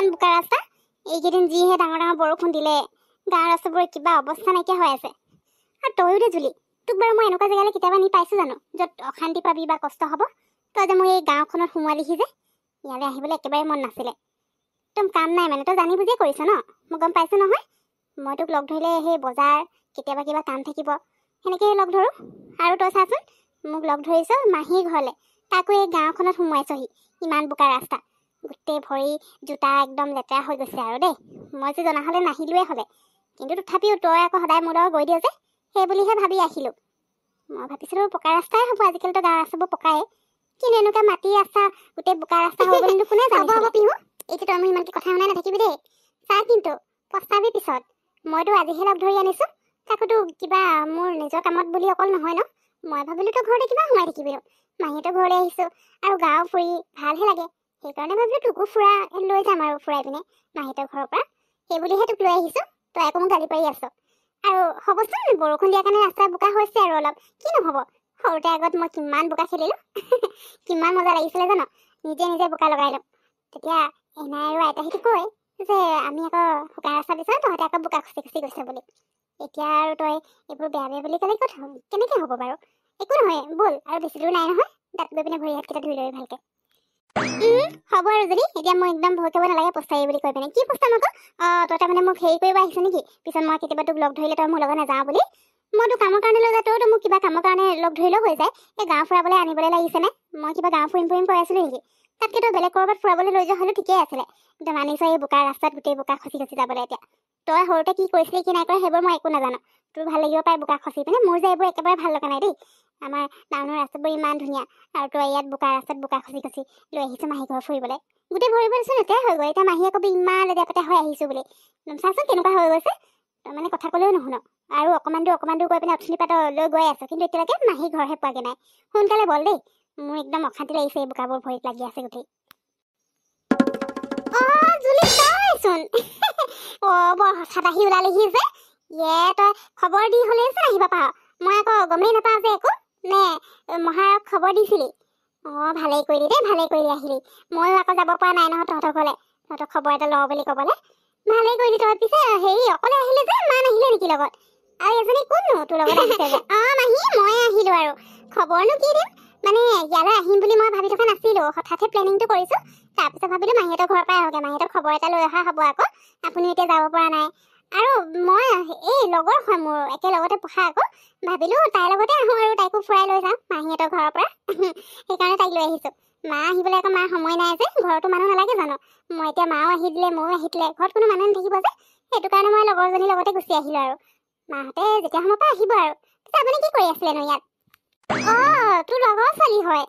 ইমান বোকা ৰাস্তা এইকেইদিন যিহে ডাঙৰ ডাঙৰ বৰষুণ দিলে গাঁৱৰ ৰাস্তাবোৰৰ কিবা অৱস্থা নাইকিয়া হৈ আছে আৰু তয়ো দে জুলি তোক বাৰু মই এনেকুৱা জেগালৈ কেতিয়াবা নি পাইছোঁ জানো য'ত অশান্তি পাবি বা কষ্ট হ'ব তই যে মই এই গাঁওখনত সোমোৱালিহি যে ইয়ালৈ আহিবলৈ একেবাৰে মন নাছিলে একদম কাম নাই মানে তই জানি বুজিয়ে কৰিছ ন মই গম পাইছোঁ নহয় মই তোক লগ ধৰিলে সেই বজাৰ কেতিয়াবা কিবা কাম থাকিব সেনেকৈয়ে লগ ধৰোঁ আৰু তই চাচোন মোক লগ ধৰিছ মাহীৰ ঘৰলৈ তাকো এই গাঁওখনত সোমোৱাইছহি ইমান বোকা ৰাস্তা গোটেই ভৰি জোতা একদম লেতেৰা হৈ গৈছে আৰু দেই মই যে জনা হ'লে নাহিলোৱে হ'লে কিন্তু তথাপিও তই আকৌ সদায় মোৰ লগত গৈ দিয় যে সেই বুলিহে ভাবি আহিলোঁ মই ভাবিছিলোঁ পকা ৰাস্তাই হ'ব আজিকালিতো গাঁৱৰ ৰাস্তাবোৰ পকাই কিন্তু এনেকুৱা মাটি ৰাস্তা গোটেই বোকা ৰাস্তা হ'ব বুলি কোনে জানিব হ'ব পিহু এতিয়া তই মোৰ ইমানকৈ কথা শুনাই নাথাকিবি দেই চা কিন্তু পস্তাবি পিছত মইতো আজিহে লগ ধৰি আনিছোঁ তাকোতো কিবা মোৰ নিজৰ কামত বুলি অকল নহয় ন মই ভাবিলোঁ তই ঘৰতে কিবা সোমাই থাকিবি মাহীহঁতৰ ঘৰলৈ আহিছোঁ আৰু গাঁও ফুৰি ভালহে লাগে সেইকাৰণে ভাবিলোঁ তোকো ফুৰা লৈ যাম আৰু ফুৰাই পিনে মাহীহঁতৰ ঘৰৰ পৰা সেই বুলিহে তোক লৈ আহিছোঁ তই একো মোক গালি পাৰি আছ আৰু হ'বচোন বৰষুণ দিয়াৰ কাৰণে ৰাস্তা বোকা হৈছে আৰু অলপ কি নহ'ব সৰুতে আগত মই কিমান বোকা খেলিলোঁ কিমান মজা লাগিছিলে জানো নিজে নিজে বোকা লগাই ল'ম তেতিয়া এনাই আৰু আইতাহঁতে কয় যে আমি আকৌ শুকান ৰাস্তা বিচাৰোঁ তহঁতে আকৌ বোকা খচি খচি গৈছে বুলি এতিয়া আৰু তই এইবোৰ বেয়া বেয়া বুলি ক'লে কথা কেনেকৈ হ'ব বাৰু একো নহয় ব'ল আৰু বেছি দূৰ নাই নহয় তাত গৈ পিনে ভৰি হাতকেইটা ধুই লৈ ভালকৈ হ'ব আৰু যদি এতিয়া মই একদম ভয় কৰিব নালাগে পস্তাই বুলি কৈ পিনে কি পস্তাম আকৌ তই তাৰমানে মোক হেৰি কৰিব আহিছ নেকি পিছত মই কেতিয়াবা তোক লগ ধৰিলে তই মোৰ লগত নাযাওঁ বুলি মইতো কামৰ কাৰণে লৈ যাওঁ তইতো মোক কিবা কামৰ কাৰণে লগ ধৰিলেও হৈ যায় এই গাঁও ফুৰাবলৈ আনিবলৈ লাগিছেনে মই কিবা গাঁও ফুৰিম কৈ আছিলোঁ নেকি তাতকৈ তই বেলেগ ক'ৰবাত ফুৰাবলৈ লৈ যোৱা হ'লেও ঠিকেই আছিলে একদম আনিছ এই বোকা ৰাস্তাত গোটেই বোকা খচি খচি যাবলৈ এতিয়া তই সৰুতে কি কৰিছিলি কি নাই কৰা সেইবোৰ মই একো নাজানো তোৰ ভাল লাগিব পাৰে বোকা খচি পিনে মোৰ যে এইবোৰ একেবাৰে ভাল লগা নাই দেই আমাৰ টাউনৰ ৰাস্তাবোৰ ইমান ধুনীয়া আৰু তই ইয়াত বোকা ৰাস্তাত বোকা খচি খচি লৈ আহিছোঁ মাহী ঘৰ ফুৰিবলৈ গোটেই ভৰিবচোন এতিয়াই হৈ গ'ল এতিয়া মাহীয়ে কবি ইমান লেতেৰা পেতেৰা হৈ আহিছোঁ বুলি চাচোন কেনেকুৱা হৈ গৈছে তই মানে কথা ক'লেও নুশুন আৰু অকণমান দূৰ গৈ পিনে অথনি পাত লৈ গৈ আছোঁ কিন্তু এতিয়ালৈকে মাহী ঘৰহে পোৱাগৈ নাই সোনকালে বল দেই মোৰ একদম অশান্তি লাগিছে এই বোকাবোৰ ভৰিত লাগি আছে গোটেই জুলি তইচোন বৰ হঠাৎ আহি ওলালেহি যে তই খবৰ দি হ'লেচোন আহিব পাৰ মই আকৌ গমেই নাপাওঁ যে একো নে মহাৰাক খবৰ দিছিলি ভালেই কৰিলি দেই ভালেই কৰিলি আহিলি ময়ো আকৌ যাব পৰা নাই নহয় তহঁতৰ ঘৰলৈ তহঁতক খবৰ এটা লওঁ বুলি ক'বলৈ ভালেই কৰিলি তই পিছে হেৰি অকলে আহিলে যে মা নাহিলে নেকি লগত আৰু এজনী কোননো তোৰ লগত আহিছে যে মাহী মই আহিলোঁ আৰু খবৰনো কি দিম মানে ইয়ালৈ আহিম বুলি মই ভাবি থকা নাছিলোঁ হঠাতে প্লেনিংটো কৰিছোঁ তাৰপিছত ভাবিলোঁ মাহীহঁতৰ ঘৰৰ পৰাই আহোঁগৈ মাহীহঁতৰ খবৰ এটা লৈ অহা হ'ব আকৌ আপুনি এতিয়া যাব পৰা নাই আৰু মই এই লগৰ হয় মোৰ একেলগতে পঢ়া আকৌ ভাবিলোঁ তাইৰ লগতে আহোঁ আৰু তাইকো ফুৰাই লৈ যাওঁ মাহীহঁতৰ ঘৰৰ পৰা সেইকাৰণে তাইক লৈ আহিছোঁ মা আহিবলৈ আকৌ মাৰ সময় নাই যে ঘৰতো মানুহ নালাগে জানো মই এতিয়া মাও আহি দিলে ময়ো আহি দিলে ঘৰত কোনো মানুহ নাথাকিব যে সেইটো কাৰণে মই লগৰজনীৰ লগতে গুচি আহিলোঁ আৰু মাহঁতে যেতিয়া সময়ৰ পৰা আহিব আৰু পিছে আপুনি কি কৰি আছিলেনো ইয়াত তোৰ লগৰ ছোৱালী হয়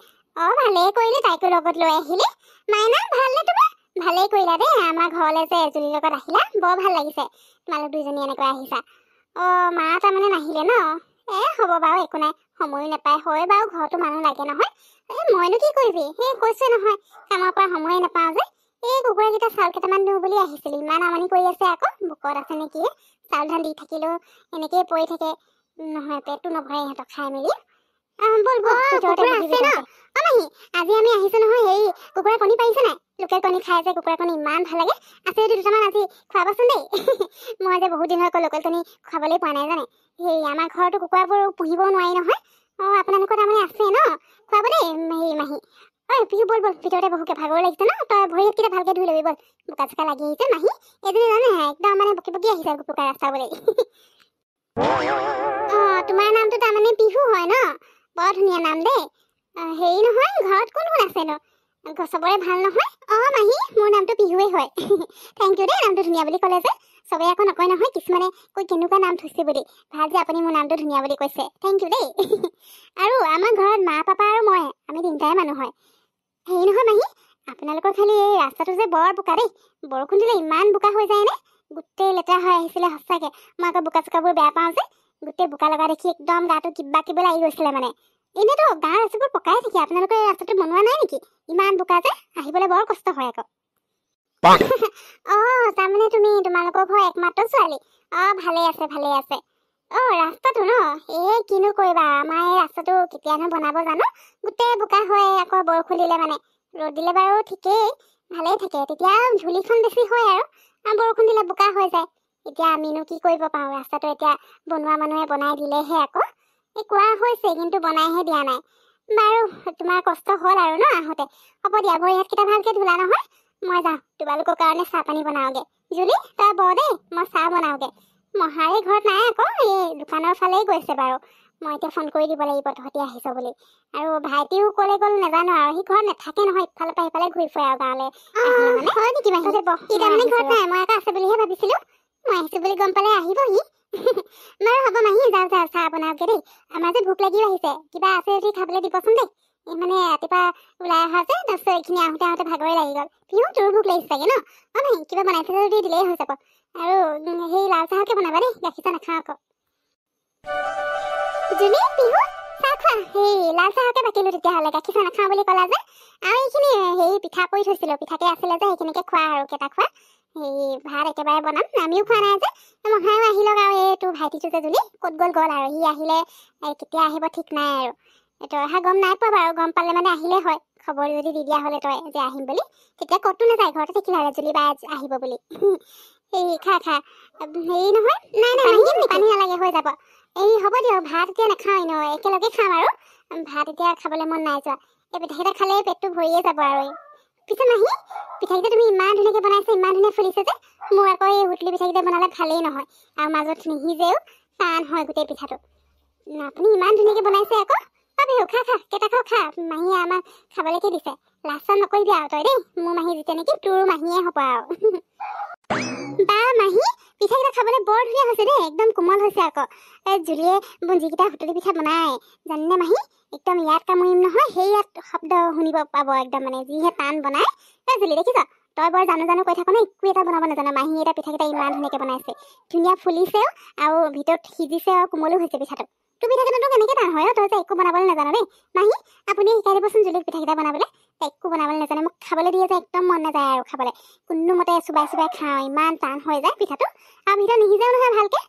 ভালেই কৰিলি তাইকো লগত লৈ আহিলি মাইনা ভালনে তোমাৰ ভালেই কৰিলা দেই আমাৰ ঘৰলৈ যে এজনীৰ লগত আহিলা বৰ ভাল লাগিছে তোমালোক দুইজনী এনেকৈ আহিছা মা তাৰমানে নাহিলে ন হ'ব বাৰু একো নাই সময়ো নাপায় হয় বাৰু ঘৰতো মানুহ লাগে নহয় মইনো কি কৰিবি সেই কৈছোঁ নহয় কামৰ পৰা সময়ে নাপাওঁ যে এই কুকুৰাকেইটা চাউল কেইটামান দিওঁ বুলি আহিছিলোঁ ইমান আমনি কৰি আছে আকৌ ভোকত আছে নেকি চাউল ধান দি থাকিলেও এনেকৈয়ে পৰি থাকে নহয় পেটটো নভৰে ইহঁতক খাই মেলি ব'ল মাহী আজি আমি আহিছোঁ নহয় হেৰি কুকুৰা কণী পাৰিছে নাই লোকেল কণী খাই যে কুকুৰা কণী ইমান ভাল লাগে আছে যদি দুটামান আজি খুৱাবচোন দেই মই যে বহুত দিন হৈ লোকেল কণী খাবলৈ পোৱা নাই জানে সেই আমাৰ ঘৰতো কুকুৰাবোৰ পুহিবও নোৱাৰি নহয় আপোনালোকৰ তাৰমানে আছে ন খুৱাব দেই হেৰি মাহী পিহু ব'ল ভিতৰতে বহুকে ভাগৰ লাগিছে ন তই ভৰি হাতকেইটা ভালকৈ ধুই ল'বি ব'ল বোকা চোকা লাগি আহিছে মাহী এজনী জানে একদম মানে বকি বকি আহিছে বোকা ৰাস্তা বুলি তোমাৰ নামটো তাৰমানে পিহু হয় ন বৰ ধুনীয়া নাম দেই হেৰি নহয় ঘৰত কোন কোন আছেনো চবৰে ভাল নহয় মাহী মোৰ নামটো পিহুৱে হয় থেংক ইউ দেই নামটো ধুনীয়া বুলি ক'লে যে চবেই আকৌ নকয় নহয় কিছুমানে কৈ কেনেকুৱা নাম থৈছে বুলি ভাল যে আপুনি মোৰ নামটো ধুনীয়া বুলি কৈছে থেংক ইউ দেই আৰু আমাৰ ঘৰত মা পাপা আৰু মই আমি তিনিটাই মানুহ হয় হেৰি নহয় মাহী আপোনালোকৰ খালি এই ৰাস্তাটো যে বৰ বোকা দেই বৰষুণ দিলে ইমান বোকা হৈ যায়নে গোটেই লেতেৰা হৈ আহিছিলে সঁচাকৈ মই আকৌ বোকা চোকাবোৰ বেয়া পাওঁ যে গোটেই বোকা লগা দেখি একদম গাটো কিবা কিবা লাগি গৈছিলে মানে এনেইতো গাঁৱৰ ৰাস্তাবোৰ পকাই থাকে আপোনালোকৰ এই ৰাস্তাটো বনোৱা নাই নেকি ইমান বোকা যে আহিবলৈ বৰ কষ্ট হয় আকৌ তাৰমানে তোমালোকৰ ঘৰ একমাত্ৰ ছোৱালী ভালে আছে ৰাস্তাটো ন কিনো কৰিবা আমাৰ এই ৰাস্তাটো কেতিয়ানো বনাব জানো গোটেই বোকা হয় আকৌ বৰষুণ দিলে মানে ৰ'দ দিলে বাৰু ঠিকেই ভালেই থাকে। তেতিয়া ঝুলিখন বেছি হয় আৰু বৰষুণ দিলে বোকা হৈ যায়। এতিয়া আমিনো কি কৰিব পাৰোঁ, ৰাস্তাটো এতিয়া বনোৱা মানুহে বনাই দিলেহে আকৌ। এই কোৱা হৈছে কিন্তু বনাইহে দিয়া নাই। বাৰু তোমাৰ কষ্ট হ'ল আৰু ন আহোঁতে। হ'ব দিয়া, ভৰি হাতকেইটা ভালকৈ ধুলা নহয়? মই যাওঁ তোমালোকৰ কাৰণে চাহ পানী বনাওঁগৈ। জুলি তই ব দেই, মই চাহ বনাওঁগৈ। মহাৰি ঘৰত নাই আকৌ, এই দোকানৰ ফালেই গৈছে বাৰু। মই এতিয়া ফোন কৰি দিব লাগিব তহঁতি আহিছ বুলি। আৰু ভাইটিও ক'লে গ'ল নাজানো আৰু, সি ঘৰত নাথাকে নহয়, ইফালৰ পৰা সিফালে ঘূৰি ফুৰে আৰু গাঁৱলৈ। হয় নেকি মাহী? সি তাৰমানে ঘৰত নাই, মই আকৌ আছে বুলিহে ভাবিছিলোঁ। মই আহিছোঁ বুলি গম পালে আহিবহি। বাৰু হ'ব মাহী, যাওঁ যাওঁ চাহ বনাওঁগৈ দেই। আমাৰ যে ভোক লাগি আহিছে, কিবা আছে যদি খাবলৈ দিবচোন দেই। এই মানে ৰাতিপুৱা ওলাই অহা যে, তাৰপিছত এইখিনি আহোঁতে আহোঁতে ভাগৰে লাগি গ'ল। পিহু তোৰ ভোক লাগিছে চাগে ন? মাহী কিবা বনাইছে যদি দিলেই হৈ যাব। আৰু সেই লাল চাহকে বনাবা দেই, গাখীৰ চাহ নাখাওঁ আকৌ। জুলি পিহু চাহ খোৱা। সেই লাল চাহকে বাকিলোঁ তেতিয়াহ'লে, গাখীৰ চাহ নাখাওঁ বুলি ক'লা যে। আৰু এইখিনি সেই পিঠা কৰি থৈছিলোঁ, পিঠাকে আছিলে যে সেইখিনিকে খোৱা আৰু কেইটা খোৱা। সেই ভাত একেবাৰে বনাম, আমিও খোৱা নাই যে। মহাইও আহি লওক আৰু, এই তোৰ ভাইটিটো যে জুলি ক'ত গ'ল আৰু। সি আহিলে কেতিয়া আহিব ঠিক নাই আৰু। তই অহা গম নাই পোৱা বাৰু, গম পালে মানে আহিলে হয়। খবৰ যদি দি দিয়া হ'লে তই যে আহিম বুলি, তেতিয়া ক'তো নাযায়, ঘৰতে থাকিলে হ'লে জুলি বাই আহিব বুলি। এই খা খা। হেৰি নহয়, নাই নাই পানী নালাগে, হৈ যাব। এই হ'ব দিয়ক, ভাত এতিয়া নাখাওঁ এনেও, একেলগে খাম আৰু। ভাত এতিয়া খাবলৈ মন নাই যোৱা। এই পিঠাকেইটা খালেই পেটটো ভৰিয়ে যাব আৰু। পিছে মাহী পিঠাকেইটা তুমি ইমান ধুনীয়াকৈ বনাইছা, ইমান ধুনীয়া ফুলিছে যে। মোৰ আকৌ এই হুটলি পিঠাকেইটা বনালে ভালেই নহয়, আৰু মাজত নিসিজেও, টান হয় গোটেই পিঠাটো। আপুনি ইমান ধুনীয়াকৈ বনাইছে আকৌ। বিহু খা খা, কেইটা খাওঁ খা। মাহীয়ে আমাক খাবলৈকে দিছে। লাজ নকৰিবি আৰু তই দেই, মোৰ মাহী যেতিয়া নেকি তোৰ মাহীয়ে হ'ব আৰু। বা মাহী পিঠাকেইটা খাবলৈ বৰ ধুনীয়া হৈছে দেই, একদম কোমল হৈছে আকৌ। জুলিয়ে যিকেইটা হুটলি পিঠা বনাই জানেনে মাহী, একদম ইয়াত কামুৰিম নহয়, সেই ইয়াত শব্দ শুনিব পাব একদম, মানে যিহে টান বনাই। জুলি দেখিছ, তই বৰ জানো কৈ থাক ন, একো এটা বনাব নাজানো। মাহী এটা পিঠাকেইটা ইমান ধুনীয়াকৈ বনাইছে, ধুনীয়া ফুলিছেও আৰু ভিতৰত সিজিছে আৰু কোমলো হৈছে পিঠাটো। তোৰ পিঠাকেইটাতো কেনেকৈ টান হয়, তই যে একো বনাবলৈ নাজানো দেই। মাহী আপুনি শিকাই দিবচোন জুলিক পিঠাকেইটা বনাবলৈ। তাই একো বনাবলৈ নাজানে, মোক খাবলৈ দিয়ে যে একদম মন নাযায় আৰু খাবলৈ। কোনোমতে চুবাই চুবাই খাওঁ, ইমান টান হৈ যায় পিঠাটো, আৰু ভিতৰত নিসিজেও নহয় ভালকৈ।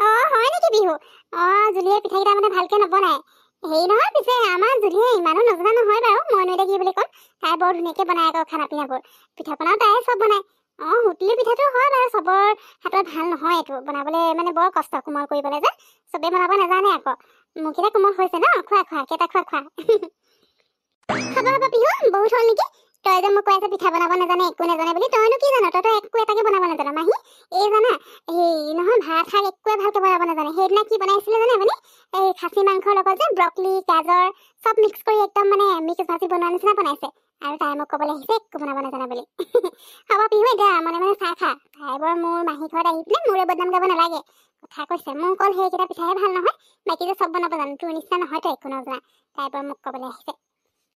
অঁ হয় নেকি বিহু? অঁ জুলিয়ে পিঠাকেইটা মানে ভালকৈ নবনায়। হেৰি নহয়, পিছে আমাৰ জুলিয়ে ইমানো নজনা নহয় বাৰু, মইনো এতিয়া কি বুলি ক'ম। তাই বৰ ধুনীয়াকৈ বনায় আকৌ খানা পিনাবোৰ। পিঠা পনাও তাই চব বনায়। অঁ হুটলি পিঠাটো হয় বাৰু, চবৰ হাতত ভাল নহয় এইটো বনাবলৈ, মানে বৰ কষ্ট কোমল কৰিবলৈ যে, চবেই বনাব নাজানে আকৌ। মোৰকেইটা কোমল হৈছে ন, খোৱা কেইটা খোৱা। হ'ব পিহু, বহুত হ'ল নেকি? তই যে মোক কৈ আছ পিঠা বনাব নাজানে, একো নাজানে বুলি, তইনো কি জান? তইতো একো এটাকে বনাব নাজানো। মাহী এই জানা, হেৰি নহয়, ভাত শাক একোৱে ভালকৈ বনাব নাজানে। সেইদিনা কি বনাইছিলে জানে আপুনি? এই খাচী মাংসৰ লগত যে ব্ৰকলি গাজৰ চব মিক্স কৰি একদম মানে মিক্স ভাজি বনোৱাৰ নিচিনা বনাইছে, আৰু তাই মোক ক'বলৈ আহিছে একো বনাব নাজানে বুলি। হ'ব পিহু, এতিয়া মনে মনে চাহ খা। তাই বৰ মোৰ মাহী ঘৰত আহি পিনে মোৰে বদনাম গাব নালাগে। কথা কৈছে, মোৰ অকল সেইকেইটা পিঠাহে ভাল নহয়, বাকী যে চব বনাব জানো, তোৰ নিচিনা নহয়, তই একো নজনা। তাই বৰ মোক ক'বলৈ আহিছে।